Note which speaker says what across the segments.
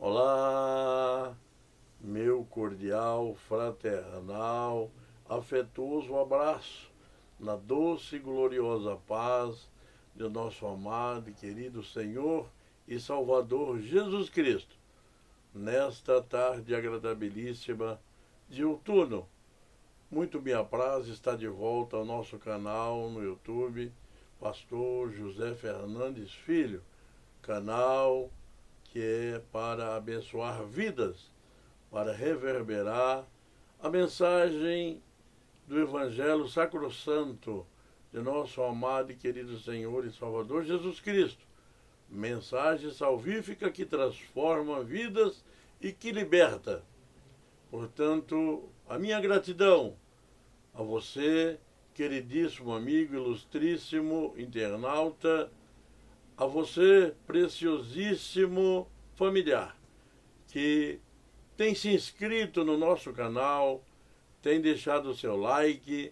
Speaker 1: Olá, meu cordial, fraternal, afetuoso abraço na doce e gloriosa paz de nosso amado e querido Senhor e Salvador Jesus Cristo. Nesta tarde agradabilíssima de outono, muito me apraz estar de volta ao nosso canal no YouTube, Pastor José Fernandes Filho, canal que é para abençoar vidas, para reverberar a mensagem do Evangelho Sacrossanto de nosso amado e querido Senhor e Salvador Jesus Cristo. Mensagem salvífica que transforma vidas e que liberta. Portanto, a minha gratidão a você, queridíssimo amigo, ilustríssimo internauta, a você, preciosíssimo familiar, que tem se inscrito no nosso canal, tem deixado o seu like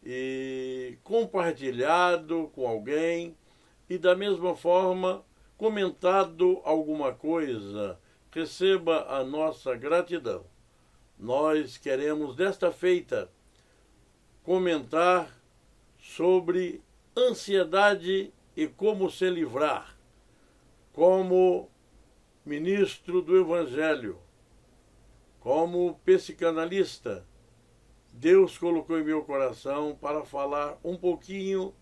Speaker 1: e compartilhado com alguém e, da mesma forma, comentado alguma coisa. Receba a nossa gratidão. Nós queremos, desta feita, comentar sobre ansiedade e como se livrar. Como ministro do Evangelho, como psicanalista, Deus colocou em meu coração para falar um pouquinho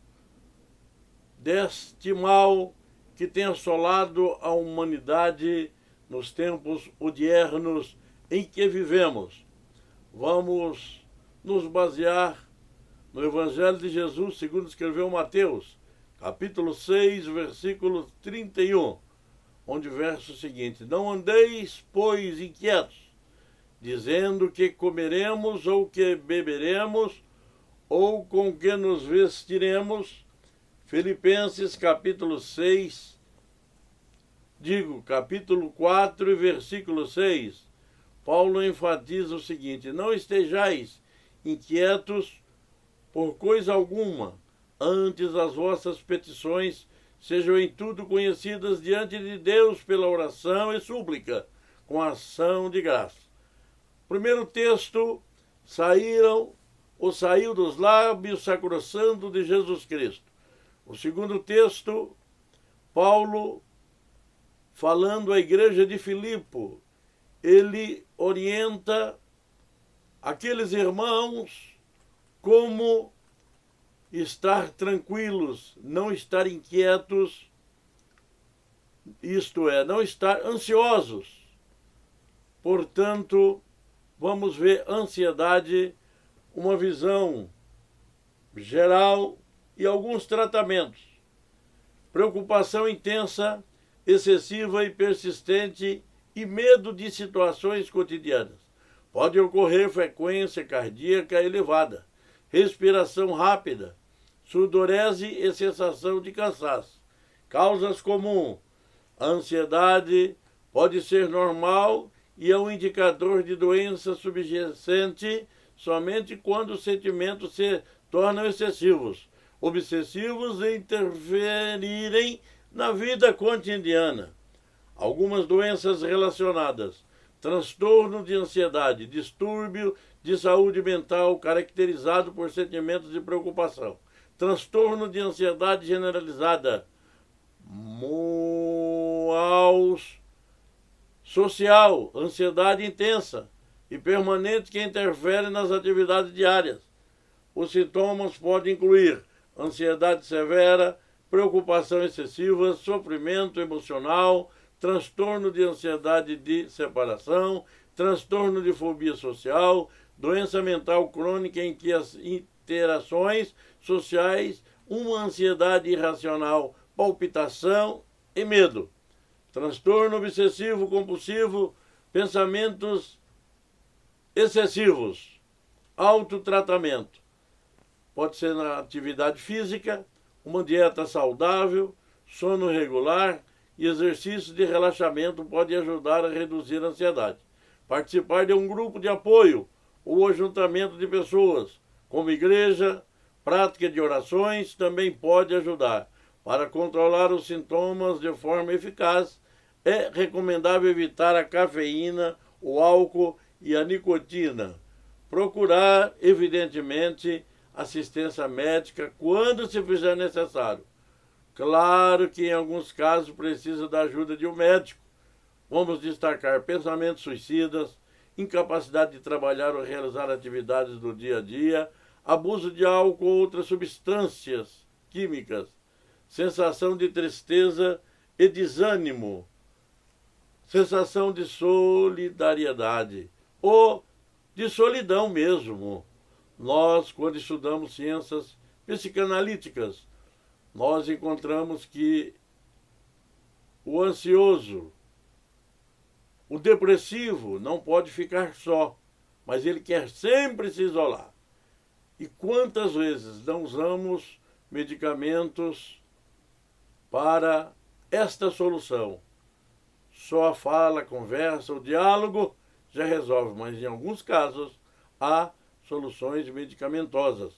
Speaker 1: deste mal que tem assolado a humanidade nos tempos odiernos em que vivemos. Vamos nos basear no Evangelho de Jesus, segundo escreveu Mateus, capítulo 6, versículo 31, onde verso seguinte: Não andeis, pois, inquietos, dizendo que comeremos, ou que beberemos, ou com que nos vestiremos. Filipenses, capítulo 4 e versículo 6, Paulo enfatiza o seguinte: Não estejais inquietos por coisa alguma, antes as vossas petições sejam em tudo conhecidas diante de Deus pela oração e súplica, com ação de graça. O primeiro texto saiu dos lábios sacrossantos de Jesus Cristo. O segundo texto, Paulo, falando à igreja de Filipe, ele orienta aqueles irmãos como estar tranquilos, não estar inquietos, isto é, não estar ansiosos. Portanto, vamos ver ansiedade, uma visão geral e alguns tratamentos. Preocupação intensa, excessiva e persistente e medo de situações cotidianas. Pode ocorrer frequência cardíaca elevada, respiração rápida, sudorese e sensação de cansaço. Causas comuns: a ansiedade pode ser normal e é um indicador de doença subjacente somente quando os sentimentos se tornam excessivos, obsessivos e interferirem na vida cotidiana. Algumas doenças relacionadas: transtorno de ansiedade, distúrbio de saúde mental caracterizado por sentimentos de preocupação, transtorno de ansiedade generalizada, social, ansiedade intensa e permanente que interfere nas atividades diárias. Os sintomas podem incluir ansiedade severa, preocupação excessiva, sofrimento emocional, transtorno de ansiedade de separação, transtorno de fobia social, doença mental crônica em que as interações sociais, uma ansiedade irracional, palpitação e medo, transtorno obsessivo compulsivo, pensamentos excessivos, autotratamento. Pode ser na atividade física, uma dieta saudável, sono regular e exercícios de relaxamento podem ajudar a reduzir a ansiedade. Participar de um grupo de apoio ou ajuntamento de pessoas, como igreja, prática de orações, também pode ajudar. Para controlar os sintomas de forma eficaz, é recomendável evitar a cafeína, o álcool e a nicotina. Procurar, evidentemente, assistência médica quando se fizer necessário. Claro que em alguns casos precisa da ajuda de um médico. Vamos destacar pensamentos suicidas, incapacidade de trabalhar ou realizar atividades do dia a dia, abuso de álcool ou outras substâncias químicas, sensação de tristeza e desânimo, sensação de solidariedade ou de solidão mesmo. Nós, quando estudamos ciências psicanalíticas, nós encontramos que o ansioso, o depressivo não pode ficar só, mas ele quer sempre se isolar. E quantas vezes não usamos medicamentos para esta solução? Só a fala, a conversa, o diálogo já resolve, mas em alguns casos há soluções medicamentosas.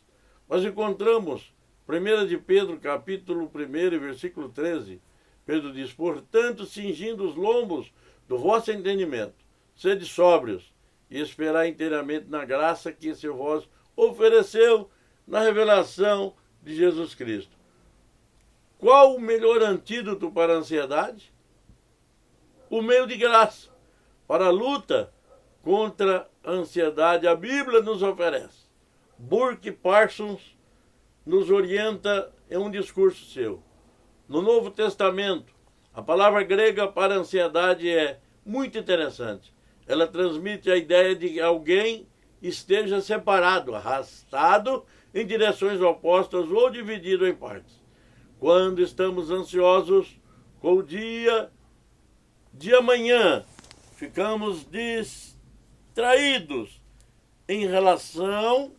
Speaker 1: Nós encontramos 1 de Pedro, capítulo 1, versículo 13. Pedro diz: portanto, cingindo os lombos do vosso entendimento, sede sóbrios e esperai inteiramente na graça que se vos ofereceu na revelação de Jesus Cristo. Qual o melhor antídoto para a ansiedade? O meio de graça para a luta contra a ansiedade. A Bíblia nos oferece. Burke Parsons nos orienta em um discurso seu. No Novo Testamento, a palavra grega para ansiedade é muito interessante. Ela transmite a ideia de que alguém esteja separado, arrastado em direções opostas ou dividido em partes. Quando estamos ansiosos com o dia de amanhã, ficamos distraídos em relação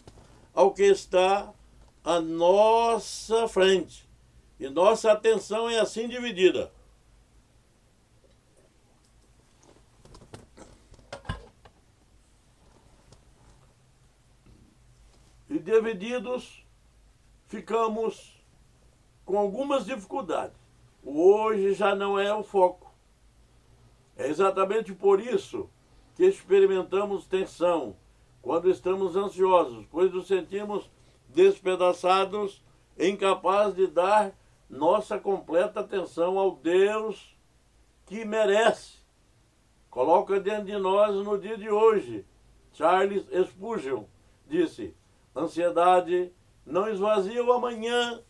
Speaker 1: ao que está à nossa frente. E nossa atenção é assim dividida. E divididos, ficamos com algumas dificuldades. O hoje já não é o foco. É exatamente por isso que experimentamos tensão quando estamos ansiosos, pois nos sentimos despedaçados, incapazes de dar nossa completa atenção ao Deus que merece. Coloca diante de nós no dia de hoje. Charles Spurgeon disse: ansiedade não esvazia o amanhã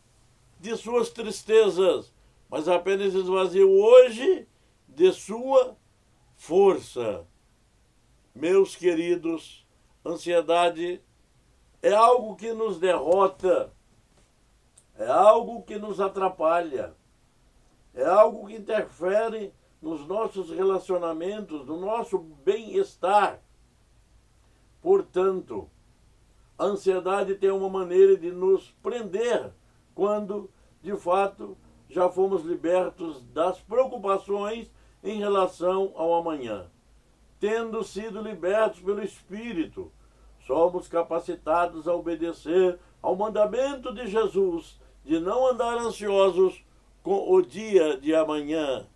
Speaker 1: de suas tristezas, mas apenas esvazia o hoje de sua força. Meus queridos, ansiedade é algo que nos derrota, é algo que nos atrapalha, é algo que interfere nos nossos relacionamentos, no nosso bem-estar. Portanto, a ansiedade tem uma maneira de nos prender quando, de fato, já fomos libertos das preocupações em relação ao amanhã. Tendo sido libertos pelo Espírito, somos capacitados a obedecer ao mandamento de Jesus de não andar ansiosos com o dia de amanhã.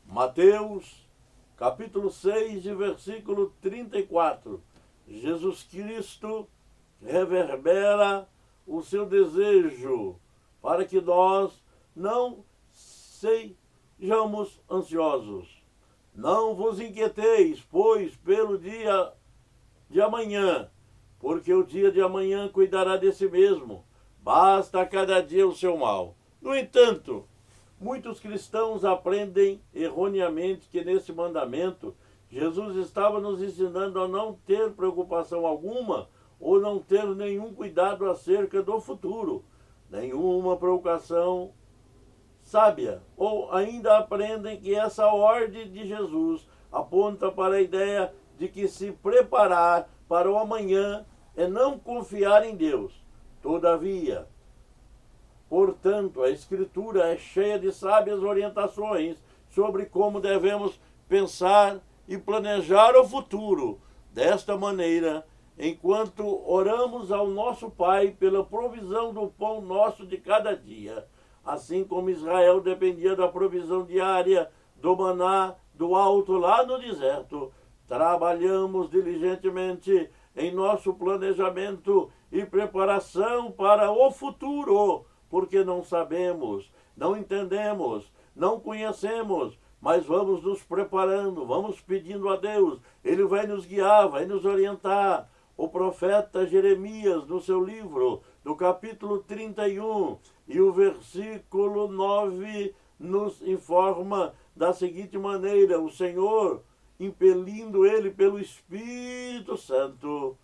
Speaker 1: Mateus, capítulo 6, versículo 34. Jesus Cristo reverbera o seu desejo para que nós não sejamos ansiosos. Não vos inquieteis, pois, pelo dia de amanhã, porque o dia de amanhã cuidará de si mesmo. Basta a cada dia o seu mal. No entanto, muitos cristãos aprendem erroneamente que nesse mandamento Jesus estava nos ensinando a não ter preocupação alguma ou não ter nenhum cuidado acerca do futuro, nenhuma preocupação sábia, ou ainda aprendem que essa ordem de Jesus aponta para a ideia de que se preparar para o amanhã é não confiar em Deus. Todavia, portanto, a Escritura é cheia de sábias orientações sobre como devemos pensar e planejar o futuro. Desta maneira, enquanto oramos ao nosso Pai pela provisão do pão nosso de cada dia, assim como Israel dependia da provisão diária do maná do alto lá no deserto. Trabalhamos diligentemente em nosso planejamento e preparação para o futuro, porque não sabemos, não entendemos, não conhecemos, mas vamos nos preparando, vamos pedindo a Deus. Ele vai nos guiar, vai nos orientar. O profeta Jeremias, no seu livro, no capítulo 31, e o versículo 9, nos informa da seguinte maneira: o Senhor, impelindo ele pelo Espírito Santo,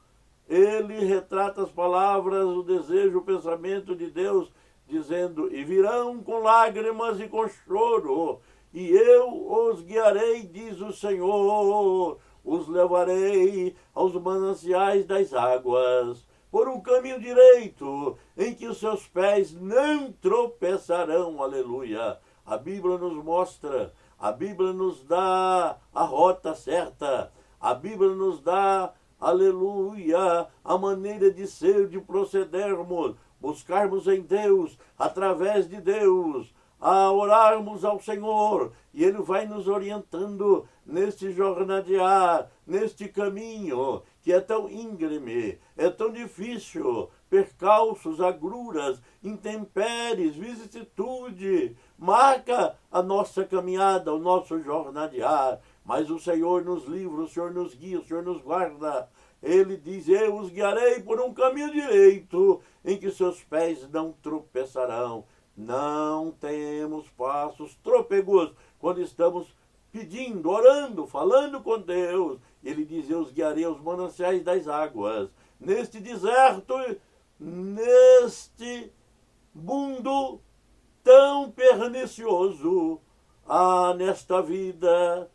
Speaker 1: ele retrata as palavras, o desejo, o pensamento de Deus, dizendo: e virão com lágrimas e com choro, e eu os guiarei, diz o Senhor, os levarei aos mananciais das águas, por um caminho direito, em que os seus pés não tropeçarão. Aleluia! A Bíblia nos mostra, a Bíblia nos dá a rota certa, a Bíblia nos dá, aleluia, a maneira de ser, de procedermos, buscarmos em Deus, através de Deus, a orarmos ao Senhor, e Ele vai nos orientando neste jornadear, neste caminho que é tão íngreme, é tão difícil, percalços, agruras, intempéries, vicissitude, marca a nossa caminhada, o nosso jornadear, mas o Senhor nos livra, o Senhor nos guia, o Senhor nos guarda. Ele diz: eu os guiarei por um caminho direito, em que seus pés não tropeçarão. Não temos passos trôpegos quando estamos pedindo, orando, falando com Deus. Ele diz: eu os guiarei aos mananciais das águas. Neste deserto, neste mundo tão pernicioso, nesta vida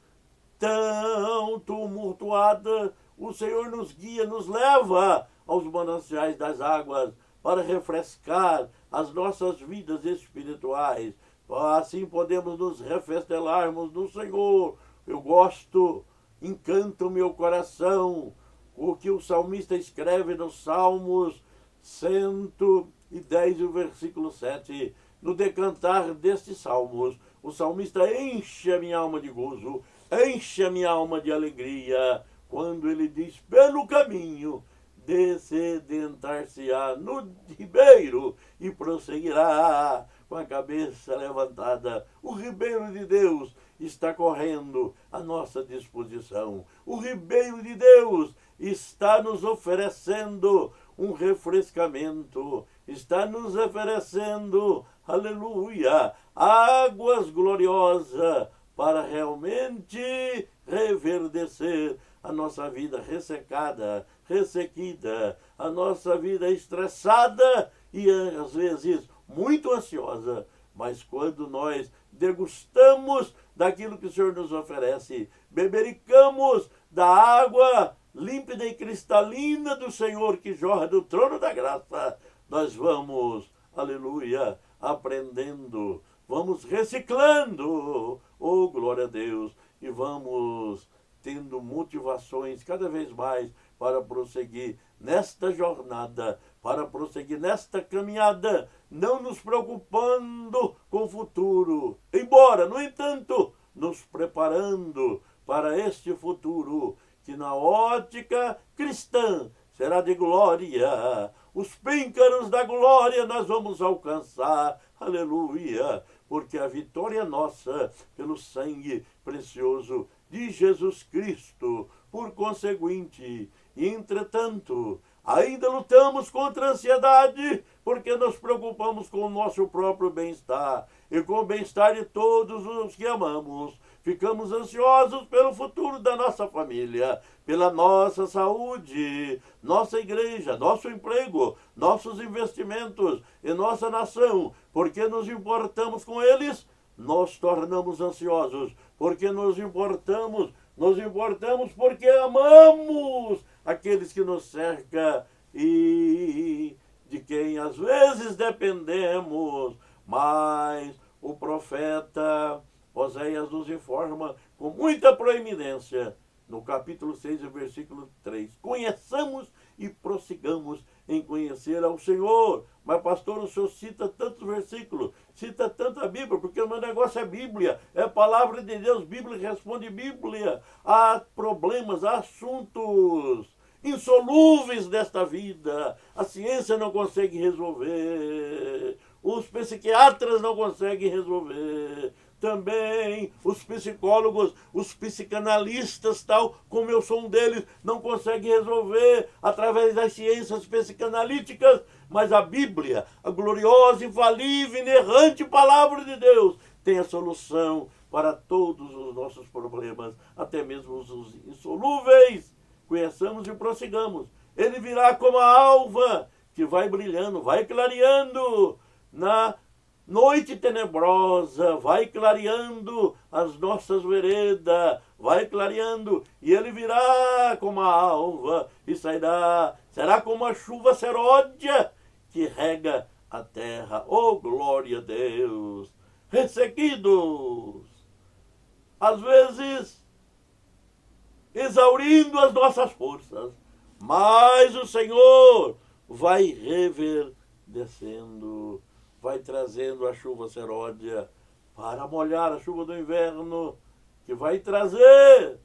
Speaker 1: tão tumultuada, o Senhor nos guia, nos leva aos mananciais das águas para refrescar as nossas vidas espirituais. Assim podemos nos refestelarmos no Senhor. Eu gosto, encanta o meu coração o que o salmista escreve nos Salmos 110, o versículo 7. No decantar destes salmos, o salmista enche a minha alma de gozo, enche a minha alma de alegria, quando ele diz: pelo caminho descedentar-se-á no ribeiro e prosseguirá com a cabeça levantada. O ribeiro de Deus está correndo à nossa disposição. O ribeiro de Deus está nos oferecendo um refrescamento, está nos oferecendo, aleluia, águas gloriosas para realmente reverdecer a nossa vida ressecada, ressequida, a nossa vida estressada e às vezes muito ansiosa. Mas quando nós degustamos daquilo que o Senhor nos oferece, bebericamos da água límpida e cristalina do Senhor que jorra do trono da graça, nós vamos, aleluia, aprendendo, vamos reciclando, oh glória a Deus, e vamos tendo motivações cada vez mais para prosseguir nesta jornada, para prosseguir nesta caminhada, não nos preocupando com o futuro, embora, no entanto, nos preparando para este futuro, que na ótica cristã será de glória. Os píncaros da glória nós vamos alcançar, aleluia, porque a vitória é nossa pelo sangue precioso de Jesus Cristo. Por conseguinte, entretanto, ainda lutamos contra a ansiedade, porque nos preocupamos com o nosso próprio bem-estar e com o bem-estar de todos os que amamos. Ficamos ansiosos pelo futuro da nossa família, pela nossa saúde, nossa igreja, nosso emprego, nossos investimentos e nossa nação. Porque nos importamos com eles, nós tornamos ansiosos. Porque nos importamos porque amamos aqueles que nos cercam e de quem às vezes dependemos. Mas o profeta Oséias nos informa com muita proeminência, no capítulo 6, versículo 3. Conheçamos e prossigamos em conhecer ao Senhor, Mas, pastor, o senhor cita tantos versículos, cita tanta Bíblia, porque o meu negócio é Bíblia, é a palavra de Deus, Bíblia responde Bíblia. Há problemas, há assuntos insolúveis desta vida. A ciência não consegue resolver, os psiquiatras não conseguem resolver, também os psicólogos, os psicanalistas, tal como eu sou um deles, não conseguem resolver através das ciências psicanalíticas, mas a Bíblia, a gloriosa, infalível, inerrante palavra de Deus, tem a solução para todos os nossos problemas, até mesmo os insolúveis. Conheçamos e prossigamos. Ele virá como a alva que vai brilhando, vai clareando na noite tenebrosa, vai clareando as nossas veredas, vai clareando, e ele virá como a alva e sairá, será como a chuva seródia que rega a terra. Oh, glória a Deus! Ressequidos, às vezes exaurindo as nossas forças, mas o Senhor vai reverdecendo, vai trazendo a chuva seródia para molhar a chuva do inverno, que vai trazer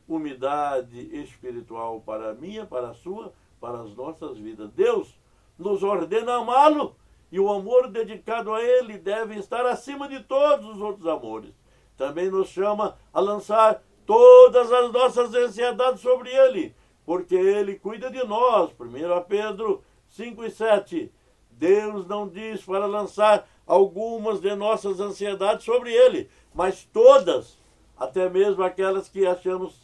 Speaker 1: umidade espiritual para a minha, para a sua, para as nossas vidas. Deus nos ordena amá-lo, e o amor dedicado a Ele deve estar acima de todos os outros amores. Também nos chama a lançar todas as nossas ansiedades sobre Ele, porque Ele cuida de nós. 1 Pedro 5:7. Deus não diz para lançar algumas de nossas ansiedades sobre Ele, mas todas, até mesmo aquelas que achamos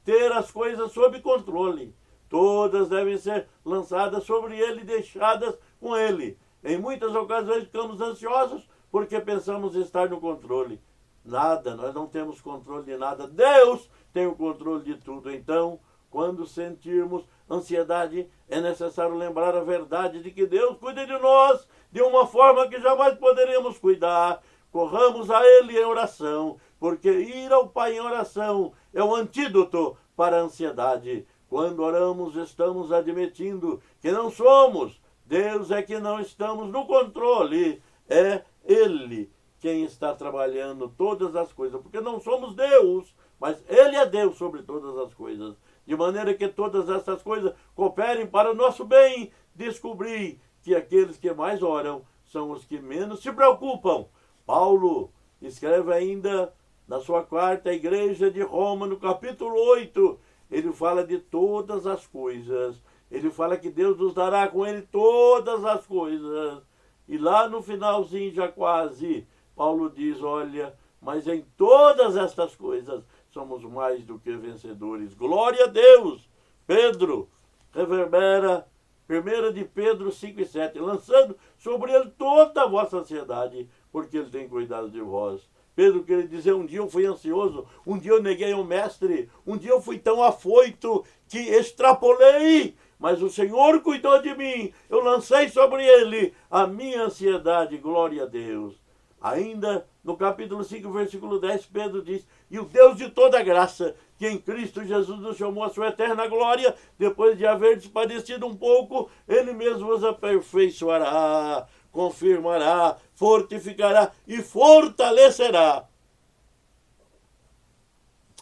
Speaker 1: ter as coisas sob controle, todas devem ser lançadas sobre Ele, deixadas com Ele. Em muitas ocasiões ficamos ansiosos porque pensamos estar no controle. Nada, nós não temos controle de nada. Deus tem o controle de tudo. Então, quando sentirmos ansiedade, é necessário lembrar a verdade de que Deus cuida de nós de uma forma que jamais poderemos cuidar. Corramos a Ele em oração, porque ir ao Pai em oração é o antídoto para a ansiedade. Quando oramos, estamos admitindo que não somos. Deus é que não estamos no controle. É Ele quem está trabalhando todas as coisas, porque não somos Deus, mas Ele é Deus sobre todas as coisas, de maneira que todas essas coisas cooperem para o nosso bem. Descobri que aqueles que mais oram são os que menos se preocupam. Paulo escreve ainda na sua carta à igreja de Roma, no capítulo 8, ele fala de todas as coisas, ele fala que Deus nos dará com Ele todas as coisas, e lá no finalzinho já quase, Paulo diz, olha, mas em todas estas coisas somos mais do que vencedores. Glória a Deus! Pedro reverbera 1 de Pedro 5:7, lançando sobre ele toda a vossa ansiedade, porque ele tem cuidado de vós. Pedro queria dizer, um dia eu fui ansioso, um dia eu neguei o mestre, um dia eu fui tão afoito que extrapolei, mas o Senhor cuidou de mim, eu lancei sobre ele a minha ansiedade. Glória a Deus! Ainda no capítulo 5, versículo 10, Pedro diz, e o Deus de toda graça, que em Cristo Jesus nos chamou a sua eterna glória, depois de haver padecido um pouco, Ele mesmo vos aperfeiçoará, confirmará, fortificará e fortalecerá.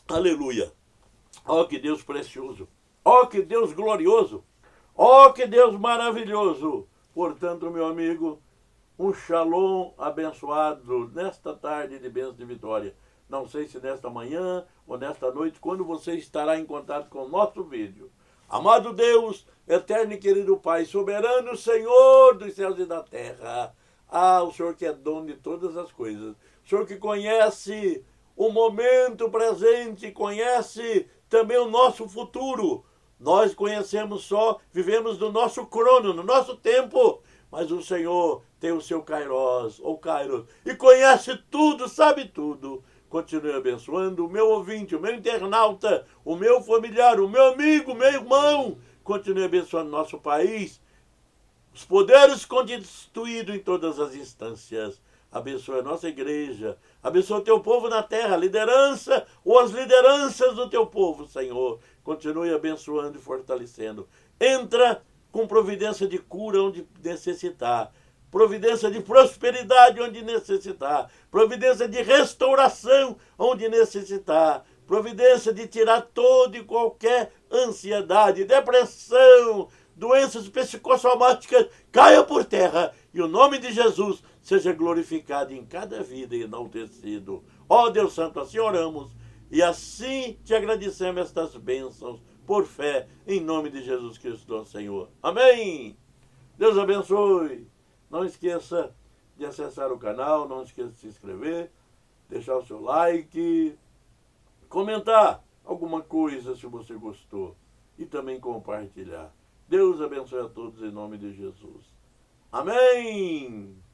Speaker 1: Aleluia! Ó que Deus precioso! Ó que Deus glorioso! Ó que Deus maravilhoso! Portanto, meu amigo, um shalom abençoado nesta tarde de bênção de vitória. Não sei se nesta manhã ou nesta noite, quando você estará em contato com o nosso vídeo. Amado Deus, eterno e querido Pai, soberano Senhor dos céus e da terra. Ah, o Senhor que é dono de todas as coisas. O Senhor que conhece o momento presente, conhece também o nosso futuro. Nós conhecemos só, vivemos no nosso crono, no nosso tempo. Mas o Senhor tem o seu Kairos, ou Kairos, e conhece tudo, sabe tudo. Continue abençoando o meu ouvinte, o meu internauta, o meu familiar, o meu amigo, o meu irmão. Continue abençoando nosso país, os poderes constituídos em todas as instâncias. Abençoe a nossa igreja, abençoe o teu povo na terra, a liderança ou as lideranças do teu povo, Senhor. Continue abençoando e fortalecendo. Entra com providência de cura onde necessitar, providência de prosperidade onde necessitar, providência de restauração onde necessitar, providência de tirar toda e qualquer ansiedade, depressão, doenças psicossomáticas, caia por terra e o nome de Jesus seja glorificado em cada vida e enaltecido. Ó Deus Santo, assim oramos e assim te agradecemos estas bênçãos por fé, em nome de Jesus Cristo, nosso Senhor. Amém! Deus abençoe! Não esqueça de acessar o canal, não esqueça de se inscrever, deixar o seu like, comentar alguma coisa se você gostou e também compartilhar. Deus abençoe a todos em nome de Jesus. Amém!